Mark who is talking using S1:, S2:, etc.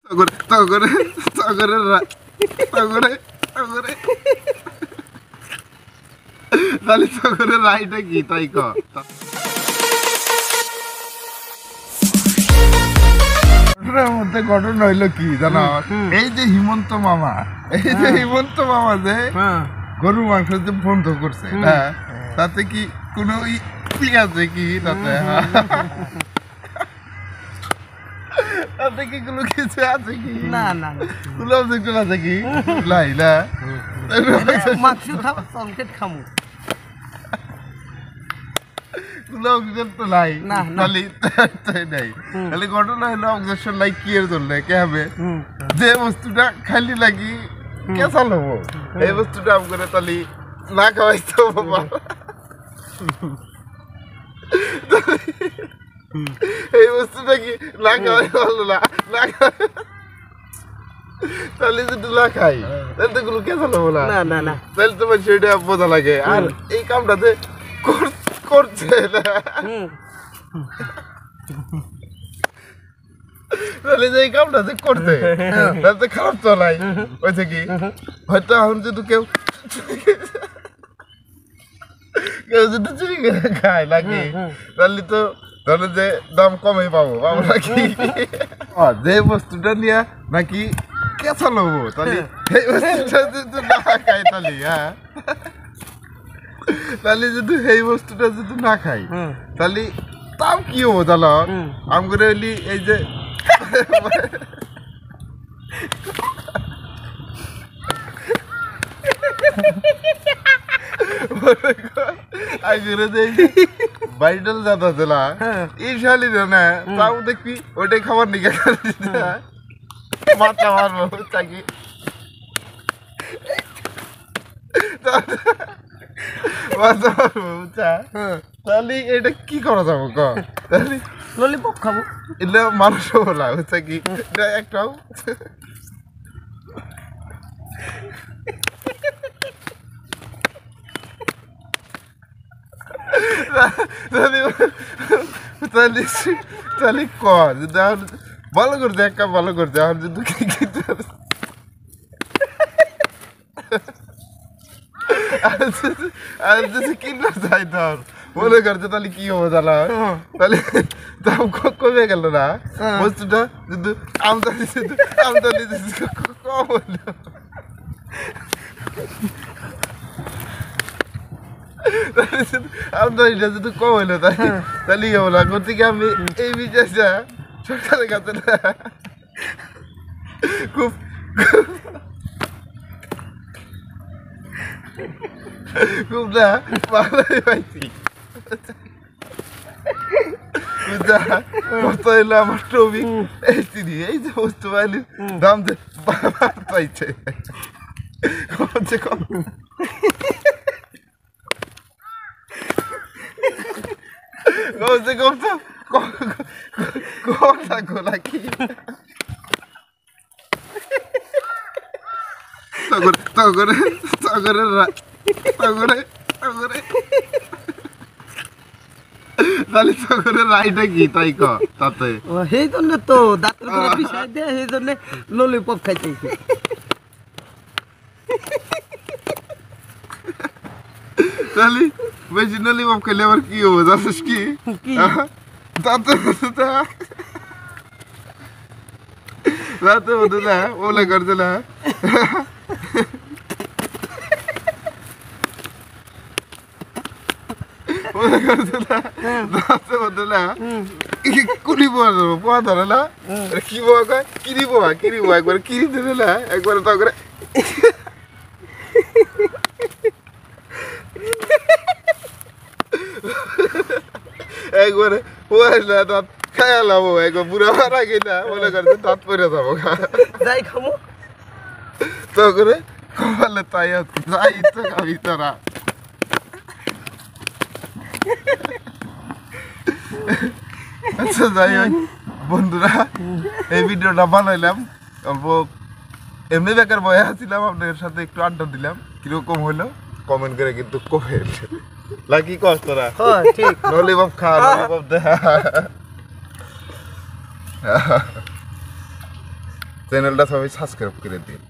S1: তগরে তগরে তগরে তগরে তাহলে তগরে রাইটা কি তাই ক মধ্যে ঘটনা হইলো কি জানো এই যে হিমন্ত মামা যে গরু মাংস যে বন্ধ করছে হ্যাঁ তাতে কি কোনো আছে কি তাতে তাতে কি কোনো কিছু আছে কি
S2: না না
S1: কোনো অবজেক্ট আছে কি লাই না
S2: মাংস খাবো সংকেত খামু
S1: কোনো অবজেক্ট তো নাই
S2: না
S1: তাহলে নাই তাহলে ঘটনা হলো অবজেকশন লাই কি এর জন্য কে হবে যে বস্তুটা খালি লাগি কেসাল হবো এই বস্তুটা আম করে তাহলে না খাওয়াইতে বাবা এই বস্তুটা কি না খাওয়াই ভালো না তাহলে যদি না খাই তাহলে তো কোনো কেসাল হবো না
S2: না না
S1: তাহলে তোমার সেটা বোঝা লাগে আর এই কামটাতে করছে না তাহলে যে এই কামটা যে করছে তাতে খারাপ তো নাই হয়েছে কি হয়তো এখন যদি কেউ যদি চুরি করে খায় নাকি তাহলে তো ধরো যে দাম কমে পাবো নাকি যে বস্তুটা নিয়ে নাকি কেঁচা নেবো তাহলে এই বস্তুটা যদি না খাই তাহলে হ্যাঁ তাহলে যদি এই বস্তুটা যদি না খাই তাহলে দাম কি হবো জানো আম করে হইলি এই যে ভাইটাল জাতা দিলা এই শালি না তাও দেখবি ওইটাই খাবার নিকে মাথা মারবো চাকি তাহলে এটা কি করা যাবো তাহলে
S2: ললিপপ খাবো
S1: এটা মানুষ বলা হচ্ছে কি এটা একটাও তাহলে ভালো করতে এক কাপ ভালো করতে এখন যদি আর যদি কিনতে চাই ধর মনে করছে তাহলে কি হবো জানা তাহলে দাম কমে গেল না বস্তুটা যদি আমদানি কম হলো আমদানিটা যদি কম হইলো তাহলে কি হবো না করতে কি আমি এই বিচারটা সরকারের কাছে না খুব খুব না ভালোই পাইছি কত হইলো আমার টপিক এই চিনি এই যে বস্তু পাইলি দাম যে পাইছে কমছে কম কমছে কম তো কম থাকো নাকি তগরে তাহলে তগরে রাইটা কি তাই ক তাতে
S2: সেই জন্য তো দাঁতের করে পিছাই দিয়ে সেই জন্য ললিপপ খাইতেছি
S1: তাহলে বেশি ললিপপ খেলে আবার কি হবো জানিস কি রাতে মতো না ওলা করছে না কুড়ি পোয়া ধরে না কি পোয়া কয় কিরি পোয়া একবার কিরি ধরে না একবার তো করে একবারে পোয়াই না দাঁত খায়া লাবো একবার বুড়া মারা গেলা মনে করছে দাঁত পরে যাবো
S2: যাই খামো
S1: তো করে কমালে তাই যাই তো খাবি তোরা আচ্ছা যাই হোক বন্ধুরা এই ভিডিওটা বানাইলাম অল্প এমনি বেকার বয়ে আসছিলাম আপনাদের সাথে একটু আড্ডা দিলাম কিরকম হইলো কমেন্ট করে কিন্তু কমেন্ট লাকি কষ্ট তোরা
S2: ঠিক
S1: ললিপপ খা ললিপপ দেখা চ্যানেলটা সবাই সাবস্ক্রাইব করে দিন।